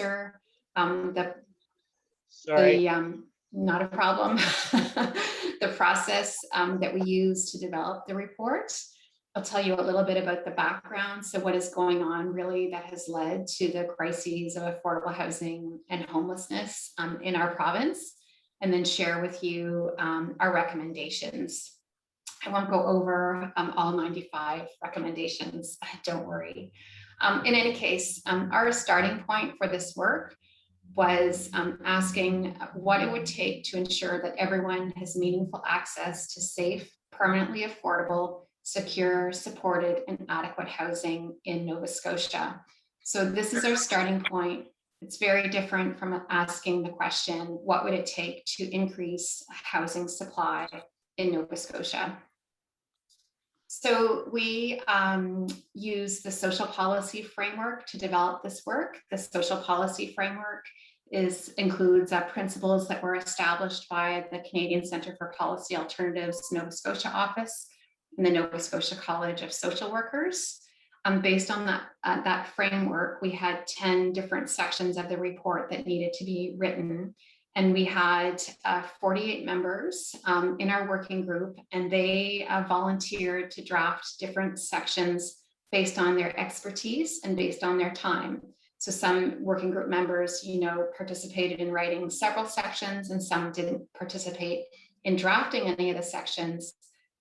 answer. Not a problem. The process that we use to develop the report. I'll tell you a little bit about the background. So what is going on really that has led to the crises of affordable housing and homelessness in our province, and then share with you our recommendations. I won't go over all 95 recommendations, don't worry. In any case, our starting point for this work was asking what it would take to ensure that everyone has meaningful access to safe, permanently affordable, secure, supported, and adequate housing in Nova Scotia. So this is our starting point. It's very different from asking the question, what would it take to increase housing supply in Nova Scotia? So we use the social policy framework to develop this work. The social policy framework includes principles that were established by the Canadian Centre for Policy Alternatives Nova Scotia office and the Nova Scotia College of Social Workers. Based on that framework, we had 10 different sections of the report that needed to be written. And we had 48 members in our working group, and they volunteered to draft different sections based on their expertise and based on their time. So some working group members, participated in writing several sections, and some didn't participate in drafting any of the sections,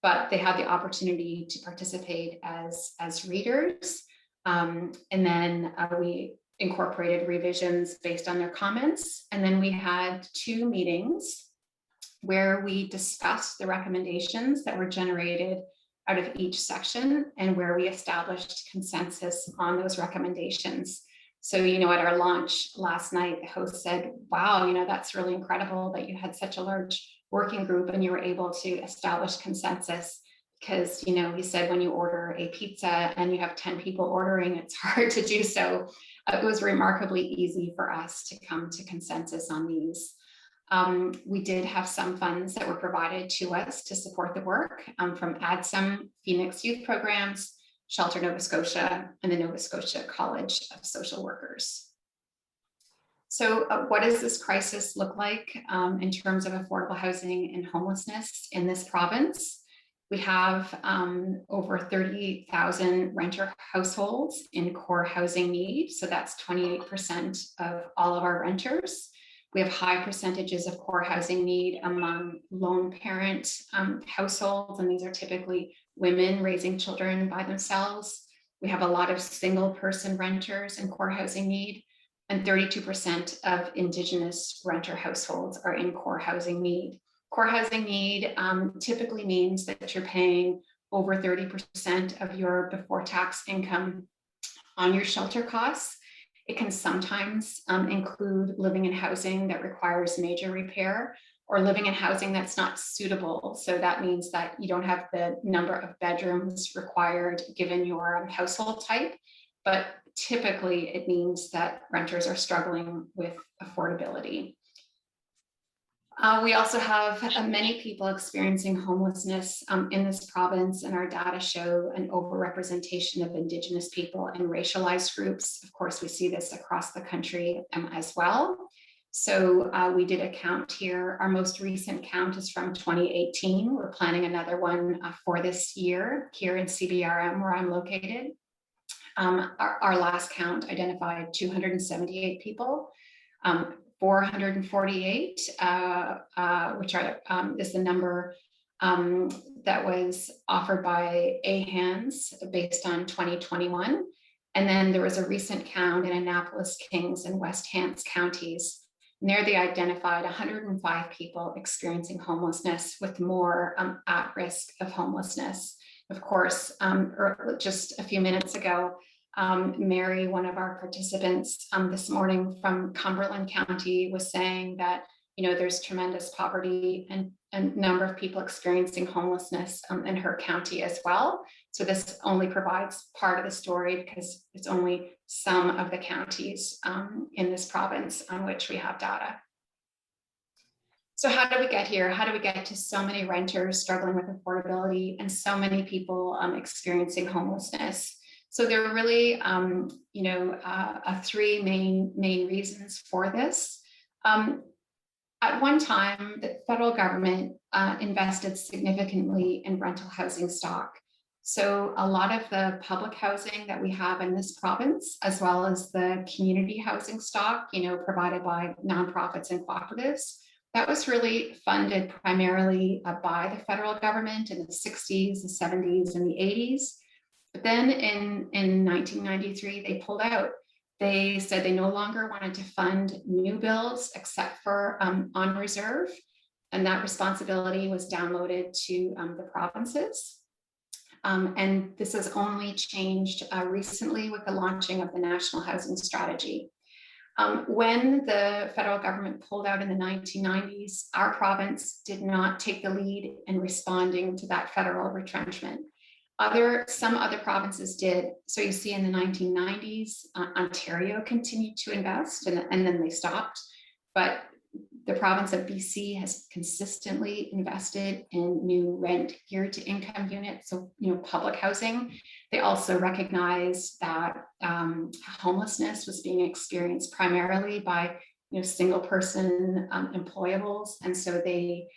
but they had the opportunity to participate as readers. And then we incorporated revisions based on their comments. And then we had 2 meetings where we discussed the recommendations that were generated out of each section and where we established consensus on those recommendations. So, at our launch last night, the host said, wow, that's really incredible that you had such a large working group and you were able to establish consensus. Because, he said when you order a pizza and you have 10 people ordering, it's hard to do so. It was remarkably easy for us to come to consensus on these. We did have some funds that were provided to us to support the work from ADSOM, Phoenix Youth Programs, Shelter Nova Scotia, and the Nova Scotia College of Social Workers. So what does this crisis look like in terms of affordable housing and homelessness in this province? We have over 30,000 renter households in core housing need. So that's 28% of all of our renters. We have high percentages of core housing need among lone parent households, and these are typically women raising children by themselves. We have a lot of single person renters in core housing need, and 32% of Indigenous renter households are in core housing need. Core housing need typically means that you're paying over 30% of your before tax income on your shelter costs. It can sometimes include living in housing that requires major repair or living in housing that's not suitable. So that means that you don't have the number of bedrooms required given your household type, but typically it means that renters are struggling with affordability. We also have many people experiencing homelessness in this province, and our data show an overrepresentation of Indigenous people and racialized groups. Of course, we see this across the country as well. So we did a count here. Our most recent count is from 2018. We're planning another one for this year here in CBRM, where I'm located. Our last count identified 278 people. 448, which is the number that was offered by AHANS based on 2021. And then there was a recent count in Annapolis, Kings, and West Hants counties. And there they identified 105 people experiencing homelessness, with more at risk of homelessness. Of course, just a few minutes ago, Mary, one of our participants this morning from Cumberland County, was saying that there's tremendous poverty and a number of people experiencing homelessness in her county as well. So this only provides part of the story because it's only some of the counties in this province on which we have data. So how do we get here? How do we get to so many renters struggling with affordability and so many people experiencing homelessness? So there are really, three main reasons for this. At one time, the federal government invested significantly in rental housing stock. So a lot of the public housing that we have in this province, as well as the community housing stock, provided by nonprofits and cooperatives, that was really funded primarily by the federal government in the 60s, the 70s, and the 80s. But then in 1993, they pulled out. They said they no longer wanted to fund new builds except for on reserve, and that responsibility was downloaded to the provinces. And this has only changed recently with the launching of the National Housing Strategy. When the federal government pulled out in the 1990s, our province did not take the lead in responding to that federal retrenchment. Some other provinces did. So you see in the 1990s, Ontario continued to invest and then they stopped. But the province of BC has consistently invested in new rent geared to income units, so public housing. They also recognized that homelessness was being experienced primarily by single person employables, and so they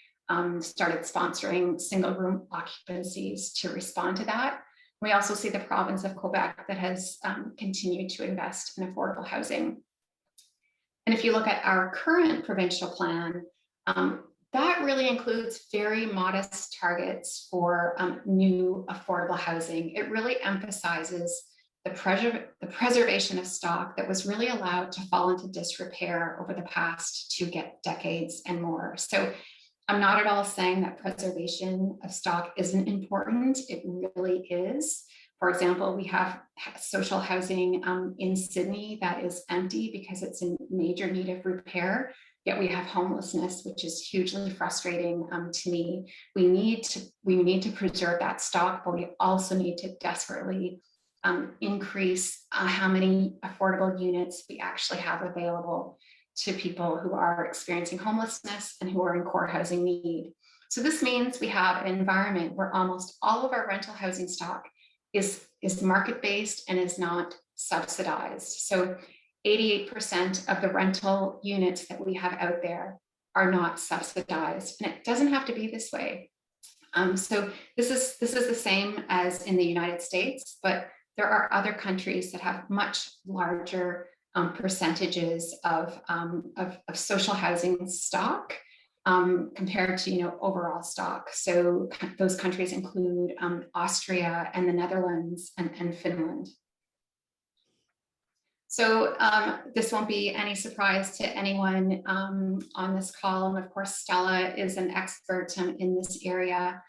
started sponsoring single room occupancies to respond to that. We also see the province of Quebec that has continued to invest in affordable housing. And if you look at our current provincial plan, that really includes very modest targets for new affordable housing. It really emphasizes the preservation of stock that was really allowed to fall into disrepair over the past 2 decades and more. So I'm not at all saying that preservation of stock isn't important. It really is. For example, we have social housing in Sydney that is empty because it's in major need of repair, yet we have homelessness, which is hugely frustrating to me. We need to preserve that stock, but we also need to desperately increase how many affordable units we actually have available to people who are experiencing homelessness and who are in core housing need. So this means we have an environment where almost all of our rental housing stock is market-based and is not subsidized. So 88% of the rental units that we have out there are not subsidized, and it doesn't have to be this way. So this is the same as in the United States, but there are other countries that have much larger percentages of social housing stock compared to overall stock. So those countries include Austria and the Netherlands and Finland. So this won't be any surprise to anyone on this call. And of course, Stella is an expert in this area.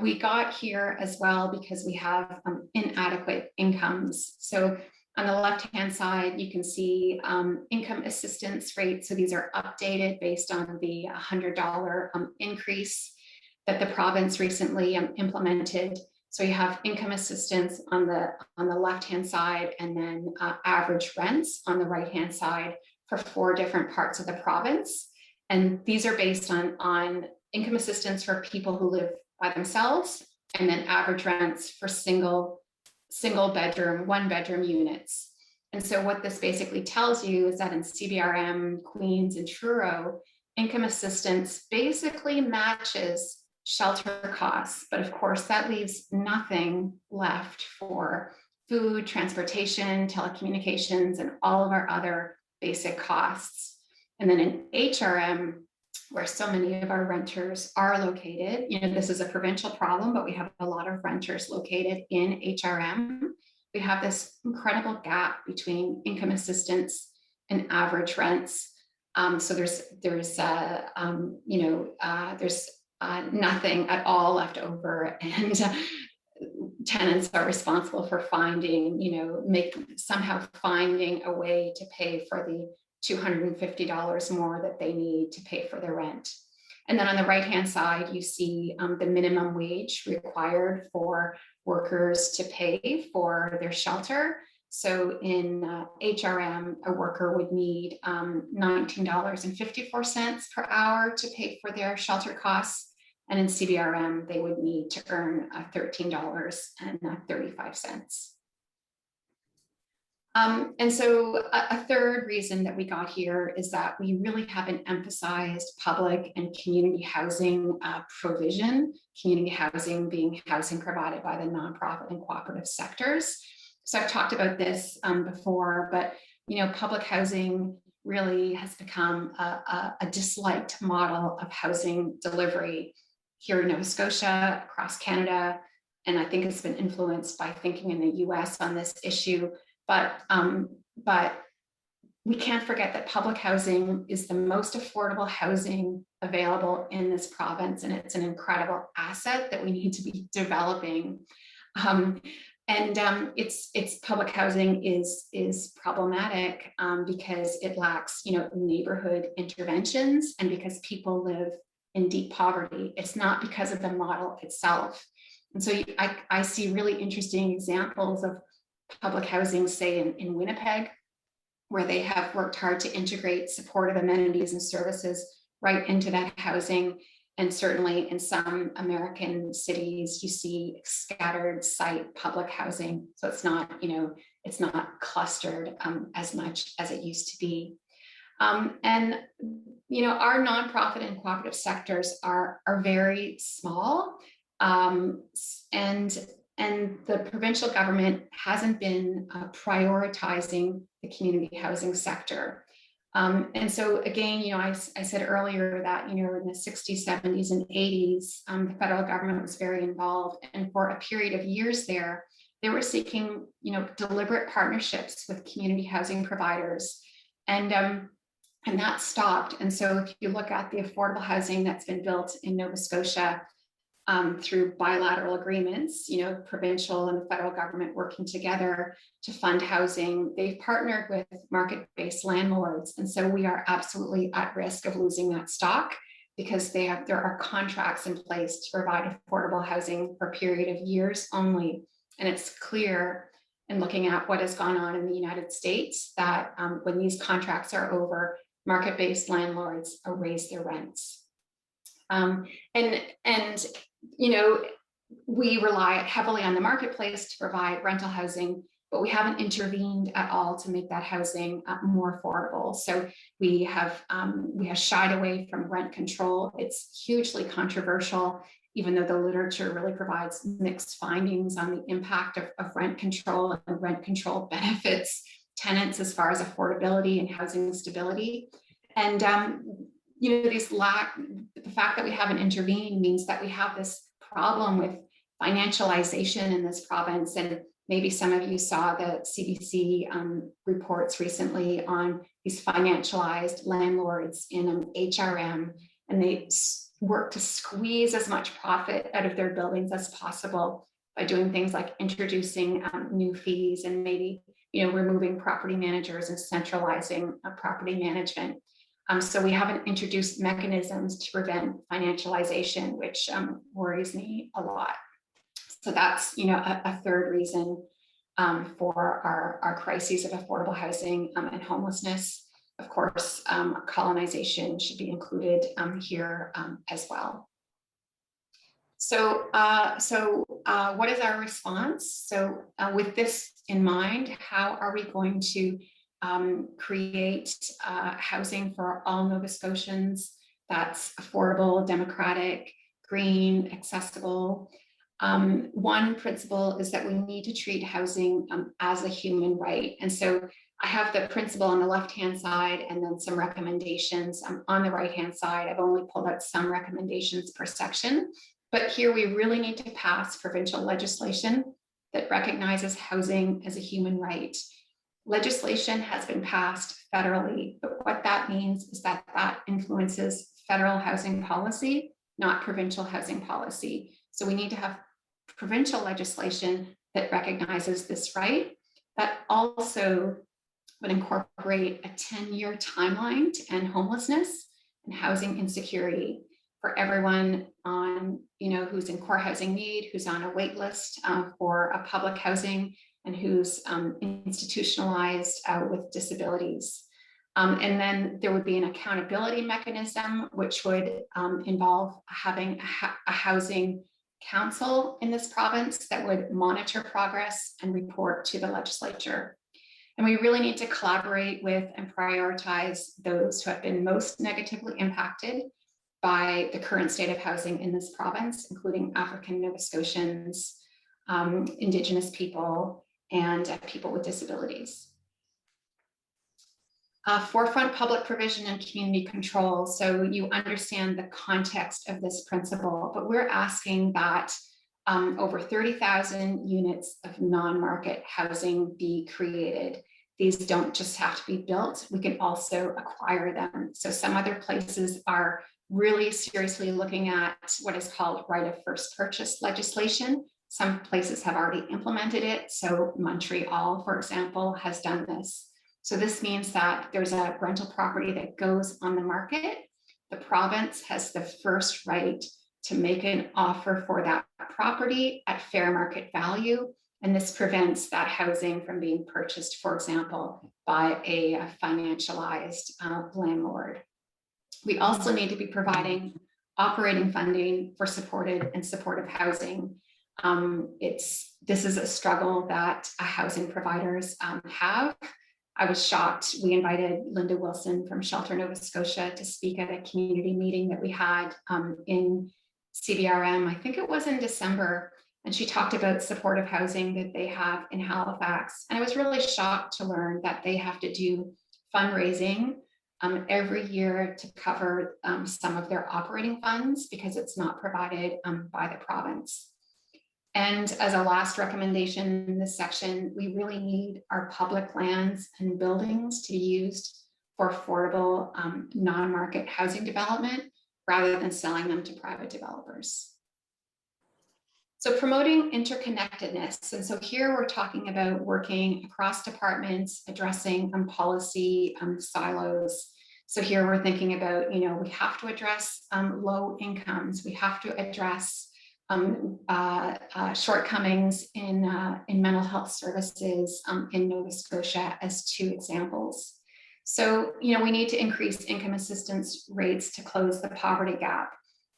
We got here as well because we have inadequate incomes. So on the left-hand side, you can see income assistance rates. So these are updated based on the $100 increase that the province recently implemented. So you have income assistance on the left-hand side, and then average rents on the right-hand side for 4 different parts of the province. And these are based on income assistance for people who live by themselves, and then average rents for single bedroom, 1-bedroom units. And so what this basically tells you is that in CBRM, Queens, and Truro, income assistance basically matches shelter costs, but of course that leaves nothing left for food, transportation, telecommunications, and all of our other basic costs. And then in HRM, where so many of our renters are located, this is a provincial problem, but we have a lot of renters located in HRM. We have this incredible gap between income assistance and average rents. So there's nothing at all left over, and tenants are responsible for finding a way to pay for the $250 more that they need to pay for their rent. And then on the right-hand side, you see the minimum wage required for workers to pay for their shelter. So in HRM, a worker would need $19.54 per hour to pay for their shelter costs. And in CBRM, they would need to earn $13.35. And so a third reason that we got here is that we really haven't emphasized public and community housing provision, community housing being housing provided by the nonprofit and cooperative sectors. So I've talked about this before, but public housing really has become a disliked model of housing delivery here in Nova Scotia, across Canada, and I think it's been influenced by thinking in the US on this issue. But we can't forget that public housing is the most affordable housing available in this province, and it's an incredible asset that we need to be developing. Its public housing is problematic because it lacks, neighborhood interventions, and because people live in deep poverty. It's not because of the model itself. And so I see really interesting examples of public housing, say in Winnipeg, where they have worked hard to integrate supportive amenities and services right into that housing. And certainly in some American cities, you see scattered site public housing. So it's not, it's not clustered as much as it used to be. Our nonprofit and cooperative sectors are very small, and the provincial government hasn't been prioritizing the community housing sector. And so again, I said earlier that, in the 60s, 70s, and 80s, the federal government was very involved. And for a period of years there, they were seeking, deliberate partnerships with community housing providers. And that stopped. And so if you look at the affordable housing that's been built in Nova Scotia, through bilateral agreements, provincial and the federal government working together to fund housing, they've partnered with market-based landlords. And so we are absolutely at risk of losing that stock because there are contracts in place to provide affordable housing for a period of years only. And it's clear in looking at what has gone on in the United States that when these contracts are over, market-based landlords raise their rents. We rely heavily on the marketplace to provide rental housing, but we haven't intervened at all to make that housing more affordable. So we have shied away from rent control. It's hugely controversial, even though the literature really provides mixed findings on the impact of rent control, and rent control benefits tenants as far as affordability and housing stability. And the fact that we haven't intervened means that we have this problem with financialization in this province. And maybe some of you saw the CBC reports recently on these financialized landlords in HRM, and they work to squeeze as much profit out of their buildings as possible by doing things like introducing new fees and maybe removing property managers and centralizing property management. So we haven't introduced mechanisms to prevent financialization, which worries me a lot. So that's a third reason for our crises of affordable housing and homelessness. Of course, colonization should be included here as well. So what is our response? So with this in mind, how are we going to create housing for all Nova Scotians that's affordable, democratic, green, accessible? One principle is that we need to treat housing as a human right. And so I have the principle on the left-hand side and then some recommendations on the right-hand side. I've only pulled out some recommendations per section, but here we really need to pass provincial legislation that recognizes housing as a human right. Legislation has been passed federally, but what that means is that that influences federal housing policy, not provincial housing policy. So we need to have provincial legislation that recognizes this right, that also would incorporate a 10-year timeline to end homelessness and housing insecurity for everyone on, who's in core housing need, who's on a wait list for a public housing, and who's institutionalized with disabilities. And then there would be an accountability mechanism, which would involve having a housing council in this province that would monitor progress and report to the legislature. And we really need to collaborate with and prioritize those who have been most negatively impacted by the current state of housing in this province, including African Nova Scotians, Indigenous people, and people with disabilities. Forefront public provision and community control. So you understand the context of this principle, but we're asking that over 30,000 units of non-market housing be created. These don't just have to be built, we can also acquire them. So some other places are really seriously looking at what is called right of first purchase legislation. Some places have already implemented it. So Montreal, for example, has done this. So this means that there's a rental property that goes on the market. The province has the first right to make an offer for that property at fair market value. And this prevents that housing from being purchased, for example, by a financialized landlord. We also need to be providing operating funding for supported and supportive housing. This is a struggle that housing providers have. I was shocked. We invited Linda Wilson from Shelter Nova Scotia to speak at a community meeting that we had in CBRM. I think it was in December. And she talked about supportive housing that they have in Halifax. And I was really shocked to learn that they have to do fundraising every year to cover some of their operating funds because it's not provided by the province. And as a last recommendation in this section, we really need our public lands and buildings to be used for affordable non-market housing development rather than selling them to private developers. So promoting interconnectedness. And so here we're talking about working across departments, addressing policy silos. So here we're thinking about, we have to address low incomes. We have to address shortcomings in mental health services in Nova Scotia as two examples. So, we need to increase income assistance rates to close the poverty gap.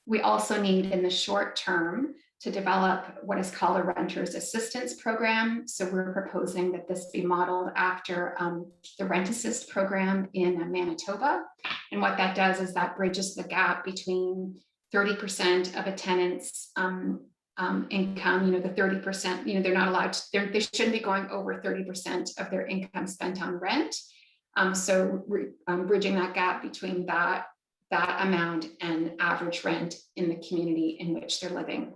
We also need in the short term to develop what is called a renter's assistance program. So we're proposing that this be modeled after the Rent Assist program in Manitoba. And what that does is that bridges the gap between 30% of a tenant's income, the 30%, they're not allowed to, they shouldn't be going over 30% of their income spent on rent. So bridging that gap between that amount and average rent in the community in which they're living.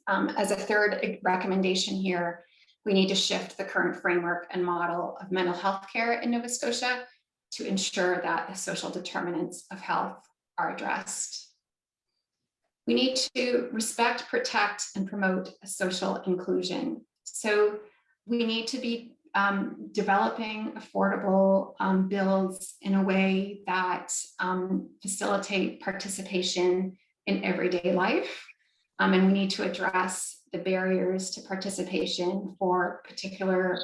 As a third recommendation here, we need to shift the current framework and model of mental health care in Nova Scotia to ensure that the social determinants of health are addressed. We need to respect, protect, and promote social inclusion. So we need to be developing affordable builds in a way that facilitate participation in everyday life. And we need to address the barriers to participation for particular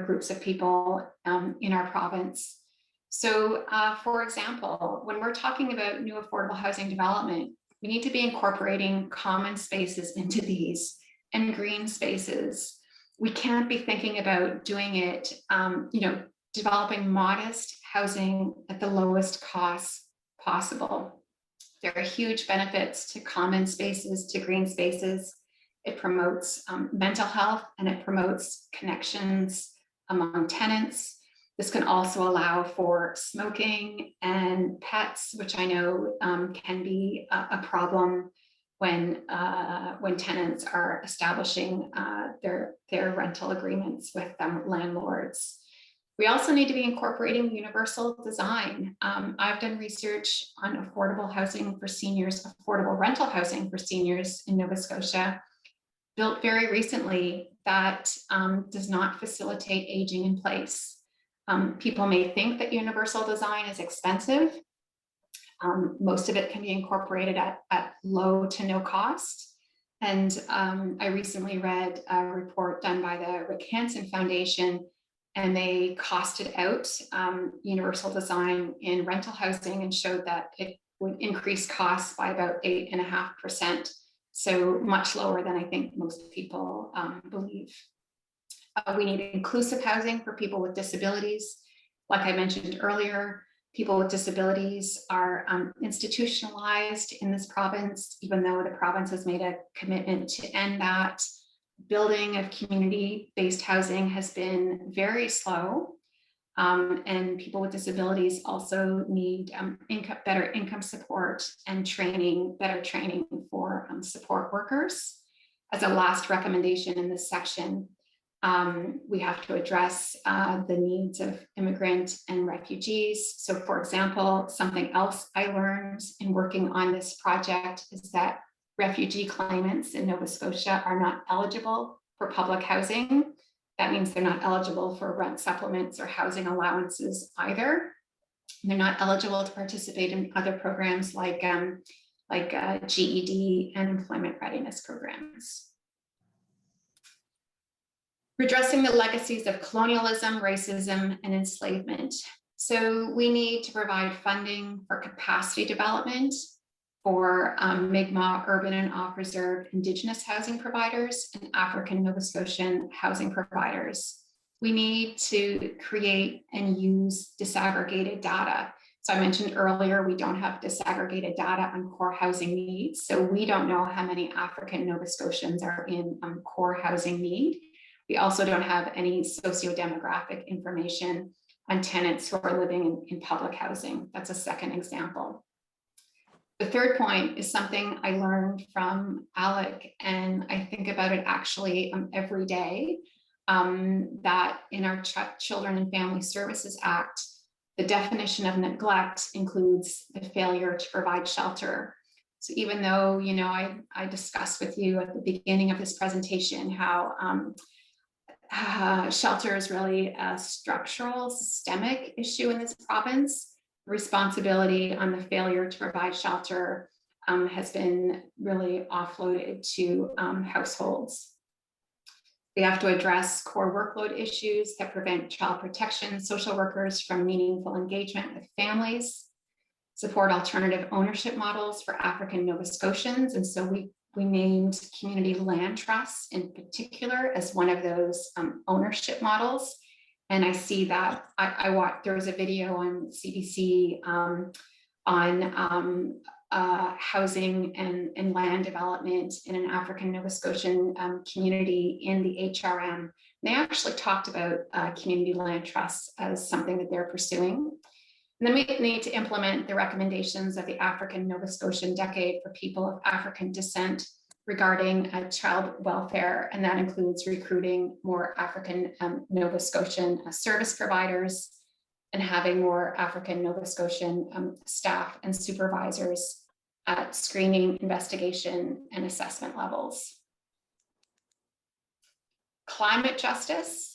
groups of people in our province. So, for example, when we're talking about new affordable housing development, we need to be incorporating common spaces into these and green spaces. We can't be thinking about doing it, developing modest housing at the lowest cost possible. There are huge benefits to common spaces, to green spaces. It promotes mental health and it promotes connections among tenants. This can also allow for smoking and pets, which I know can be a problem when tenants are establishing their rental agreements with landlords. We also need to be incorporating universal design. I've done research on affordable housing for seniors, affordable rental housing for seniors in Nova Scotia, built very recently, that does not facilitate aging in place. People may think that universal design is expensive. Most of it can be incorporated at low to no cost. And I recently read a report done by the Rick Hansen Foundation, and they costed out universal design in rental housing and showed that it would increase costs by about 8.5%. So much lower than I think most people believe. We need inclusive housing for people with disabilities. Like I mentioned earlier, people with disabilities are institutionalized in this province, even though the province has made a commitment to end that. Building of community-based housing has been very slow. And people with disabilities also need better income support and training, better training for support workers. As a last recommendation in this section, we have to address the needs of immigrant and refugees. So for example, something else I learned in working on this project is that refugee claimants in Nova Scotia are not eligible for public housing. That means they're not eligible for rent supplements or housing allowances either. They're not eligible to participate in other programs like GED and employment readiness programs. Redressing the legacies of colonialism, racism, and enslavement. So we need to provide funding for capacity development for Mi'kmaq, urban and off-reserve Indigenous housing providers and African Nova Scotian housing providers. We need to create and use disaggregated data. So I mentioned earlier, we don't have disaggregated data on core housing needs. So we don't know how many African Nova Scotians are in core housing need. We also don't have any socio-demographic information on tenants who are living in public housing. That's a second example. The third point is something I learned from Alec, and I think about it actually every day, that in our Children and Family Services Act, the definition of neglect includes the failure to provide shelter. So even though, you know, I discussed with you at the beginning of this presentation how shelter is really a structural, systemic issue in this province, responsibility on the failure to provide shelter has been really offloaded to households. We have to address core workload issues that prevent child protection social workers from meaningful engagement with families, support alternative ownership models for African Nova Scotians. And so we named community land trusts in particular as one of those ownership models. And I see that I watched, there was a video on CBC on housing and land development in an African Nova Scotian community in the HRM. They actually talked about community land trusts as something that they're pursuing. And then we need to implement the recommendations of the African Nova Scotian Decade for People of African Descent regarding child welfare, and that includes recruiting more African Nova Scotian service providers and having more African Nova Scotian staff and supervisors at screening, investigation, and assessment levels. Climate justice.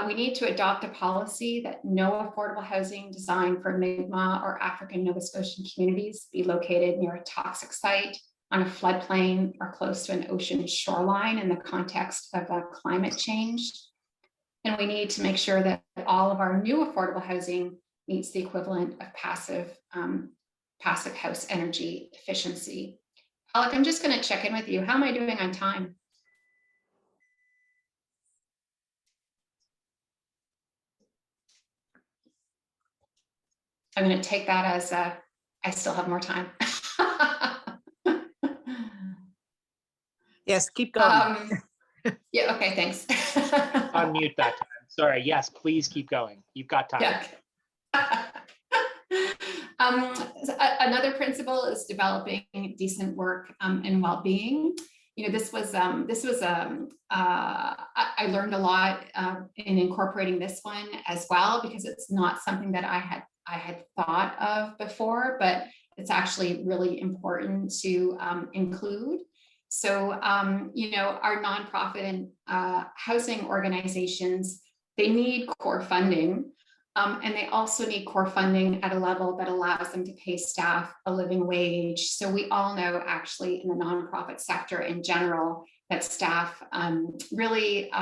We need to adopt a policy that no affordable housing designed for Mi'kmaq or African Nova Scotian communities be located near a toxic site, on a floodplain, or close to an ocean shoreline in the context of climate change. And we need to make sure that all of our new affordable housing meets the equivalent of passive house energy efficiency. Alec, I'm just going to check in with you. How am I doing on time? I'm going to take that as I still have more time. Yes, keep going. Yeah, okay, thanks. Unmute that time. Sorry, yes, please keep going. You've got time. Yeah. Another principle is developing decent work and well-being. You know, I learned a lot in incorporating this one as well, because it's not something that I had thought of before, but it's actually really important to include. So, you know, our nonprofit and housing organizations, they need core funding, and they also need core funding at a level that allows them to pay staff a living wage. So we all know actually in the nonprofit sector in general that staff really,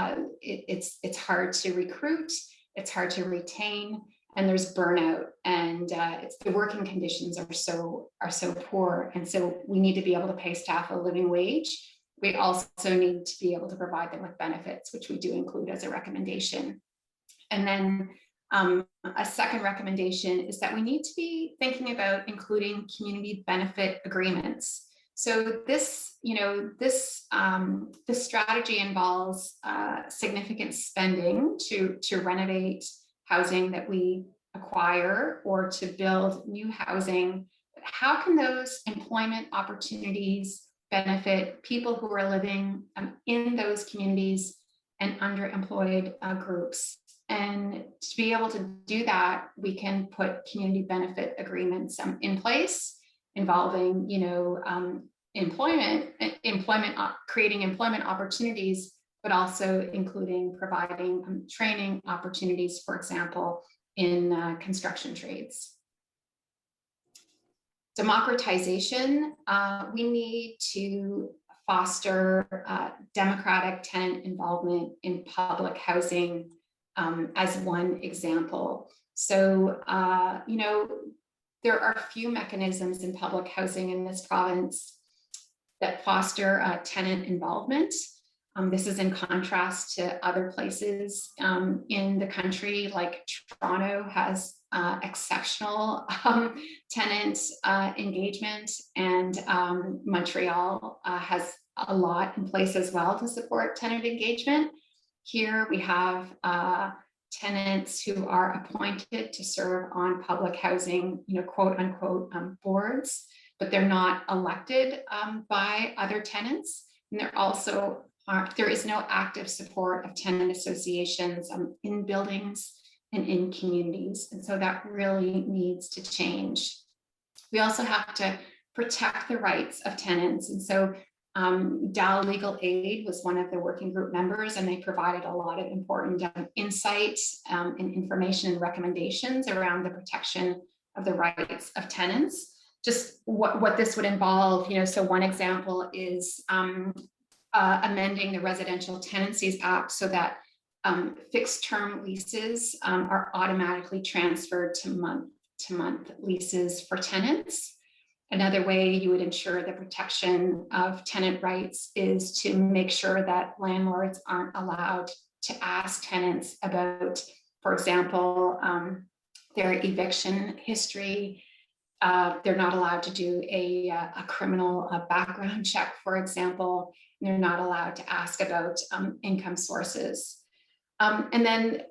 it's hard to recruit, it's hard to retain, and there's burnout, and the working conditions are so poor. And so we need to be able to pay staff a living wage. We also need to be able to provide them with benefits, which we do include as a recommendation. And then a second recommendation is that we need to be thinking about including community benefit agreements. So this, this strategy involves significant spending to renovate housing that we acquire or to build new housing. But how can those employment opportunities benefit people who are living in those communities and underemployed groups? And to be able to do that, we can put community benefit agreements in place involving, creating employment opportunities, but also including providing training opportunities, for example, in construction trades. Democratization, we need to foster democratic tenant involvement in public housing as one example. So, there are a few mechanisms in public housing in this province that foster tenant involvement. This is in contrast to other places in the country, like Toronto has exceptional tenant engagement, and Montreal has a lot in place as well to support tenant engagement. Here we have tenants who are appointed to serve on public housing, quote unquote, boards, but they're not elected by other tenants. And there is no active support of tenant associations in buildings and in communities. And so that really needs to change. We also have to protect the rights of tenants. And so Dow Legal Aid was one of the working group members, and they provided a lot of important insights and information and recommendations around the protection of the rights of tenants. Just what this would involve, so one example is amending the Residential Tenancies Act so that fixed term leases are automatically transferred to month-to-month leases for tenants. Another way you would ensure the protection of tenant rights is to make sure that landlords aren't allowed to ask tenants about, for example, their eviction history. They're not allowed to do a criminal background check, for example. They're not allowed to ask about income sources. And then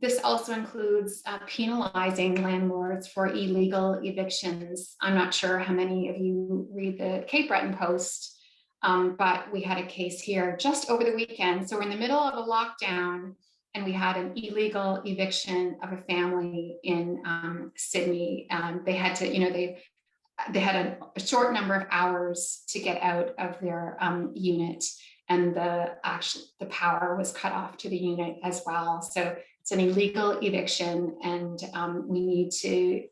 this also includes penalizing landlords for illegal evictions. I'm not sure how many of you read the Cape Breton Post, but we had a case here just over the weekend. So we're in the middle of a lockdown, and we had an illegal eviction of a family in Sydney. They had to, they had a short number of hours to get out of their unit, and the power was cut off to the unit as well. So it's an illegal eviction, and we need to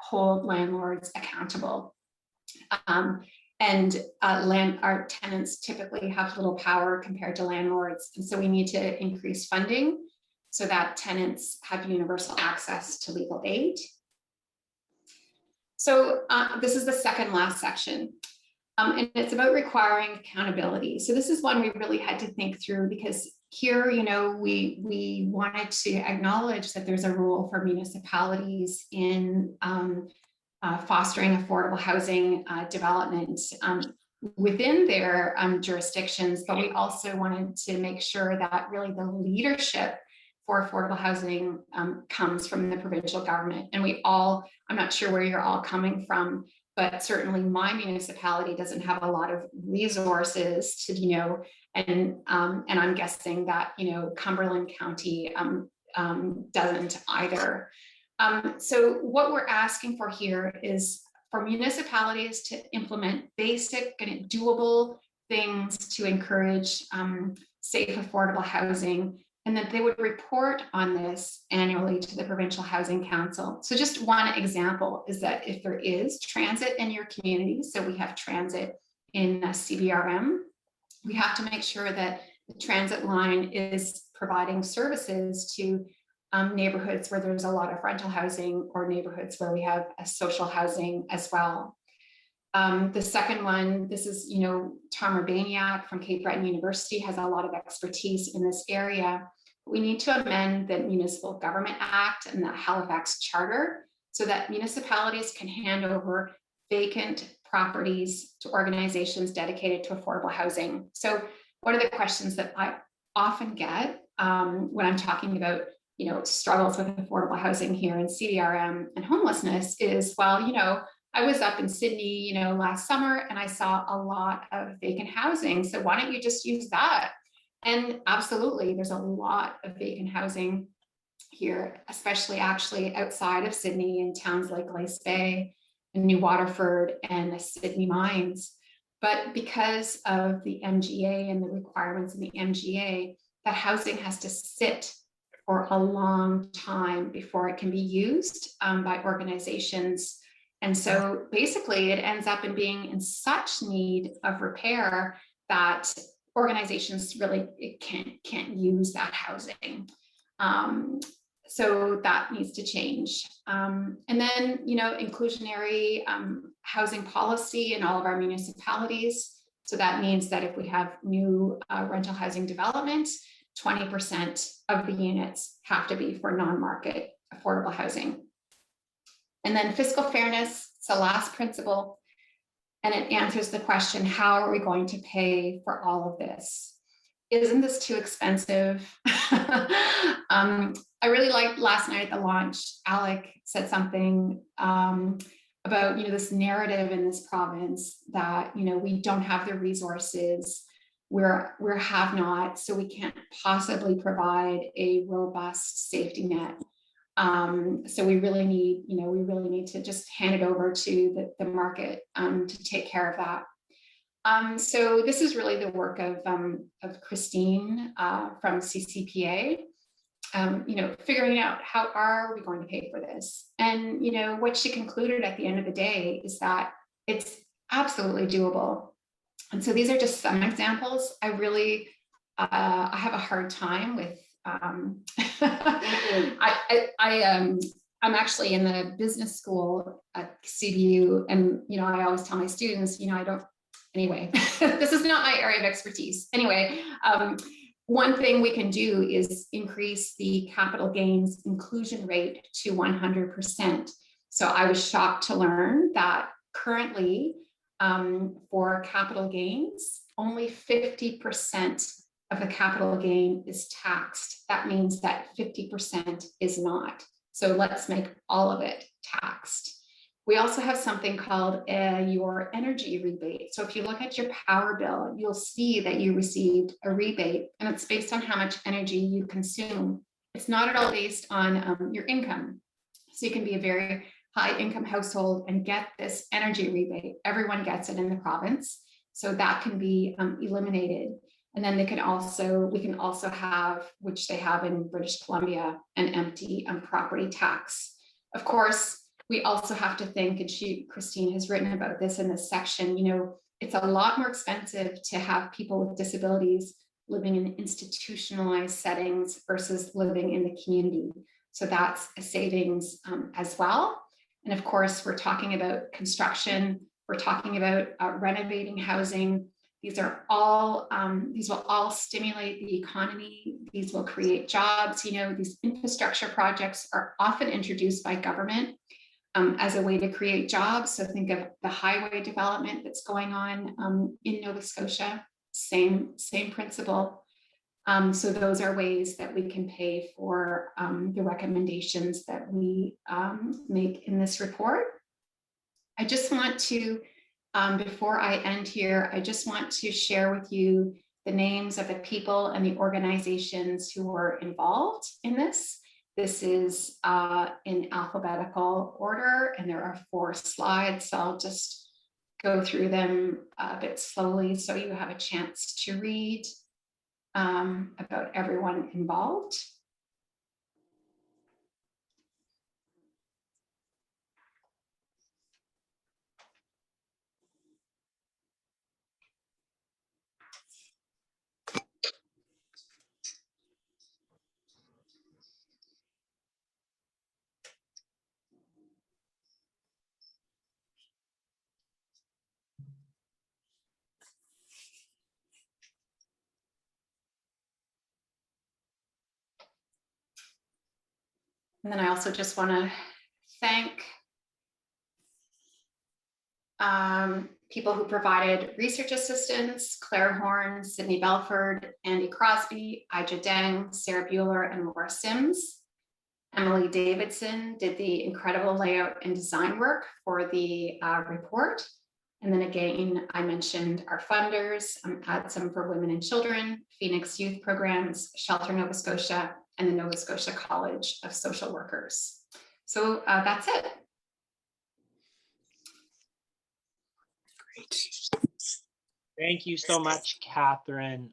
hold landlords accountable. Our tenants typically have little power compared to landlords, and so we need to increase funding so that tenants have universal access to legal aid. So this is the second last section, and it's about requiring accountability. So this is one we really had to think through, because here, we wanted to acknowledge that there's a role for municipalities in fostering affordable housing development within their jurisdictions, but we also wanted to make sure that really the leadership for affordable housing comes from the provincial government. And I'm not sure where you're all coming from, but certainly my municipality doesn't have a lot of resources to, and I'm guessing that, Cumberland County doesn't either. So what we're asking for here is for municipalities to implement basic and doable things to encourage safe, affordable housing, and that they would report on this annually to the Provincial Housing Council. So just one example is that if there is transit in your community, so we have transit in CBRM, we have to make sure that the transit line is providing services to neighborhoods where there's a lot of rental housing, or neighborhoods where we have a social housing as well. The second one, this is, Tom Urbaniak from Cape Breton University has a lot of expertise in this area. We need to amend the Municipal Government Act and the Halifax Charter so that municipalities can hand over vacant properties to organizations dedicated to affordable housing. So one of the questions that I often get when I'm talking about, struggles with affordable housing here in CBRM and homelessness is, well, I was up in Sydney, last summer and I saw a lot of vacant housing. So why don't you just use that? And absolutely, there's a lot of vacant housing here, especially actually outside of Sydney in towns like Glace Bay and New Waterford and the Sydney Mines. But because of the MGA and the requirements in the MGA, that housing has to sit for a long time before it can be used by organizations. And so basically it ends up in being in such need of repair that organizations really can't use that housing. So that needs to change. And then, inclusionary housing policy in all of our municipalities. So that means that if we have new rental housing development, 20% of the units have to be for non-market affordable housing. And then fiscal fairness, it's the last principle, and it answers the question, how are we going to pay for all of this? Isn't this too expensive? I really liked last night at the launch, Alec said something about, this narrative in this province that, we don't have the resources, we're have-not, so we can't possibly provide a robust safety net. So we really need to just hand it over to the market to take care of that. So this is really the work of Christine from CCPA, figuring out how are we going to pay for this. And, what she concluded at the end of the day is that it's absolutely doable. And so these are just some examples. I really, I have a hard time with, I'm actually in the business school at CBU, and I always tell my students, anyway, this is not my area of expertise. Anyway, one thing we can do is increase the capital gains inclusion rate to 100%. So I was shocked to learn that currently for capital gains, only 50% of the capital gain is taxed. That means that 50% is not. So let's make all of it taxed. We also have something called your energy rebate. So if you look at your power bill, you'll see that you received a rebate, and it's based on how much energy you consume. It's not at all based on your income. So you can be a very high income household and get this energy rebate. Everyone gets it in the province. So that can be eliminated. And then we can also have, which they have in British Columbia, an empty property tax. Of course, we also have to think, and Christine has written about this in this section, it's a lot more expensive to have people with disabilities living in institutionalized settings versus living in the community. So that's a savings as well. And of course, we're talking about construction, we're talking about renovating housing. These will all stimulate the economy. These will create jobs. These infrastructure projects are often introduced by government as a way to create jobs. So think of the highway development that's going on in Nova Scotia, same principle. So those are ways that we can pay for the recommendations that we make in this report. I just want to, before I end here, I just want to share with you the names of the people and the organizations who were involved in this. This is in alphabetical order, and there are 4 slides. So I'll just go through them a bit slowly so you have a chance to read about everyone involved. And then I also just want to thank people who provided research assistance: Claire Horn, Sydney Belford, Andy Crosby, Ija Deng, Sarah Bueller, and Laura Sims. Emily Davidson did the incredible layout and design work for the report. And then again, I mentioned our funders, had some for women and children, Phoenix Youth Programs, Shelter Nova Scotia, and the Nova Scotia College of Social Workers. So that's it. Great. Thank you so much, Catherine.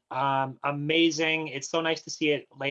Amazing. It's so nice to see it laid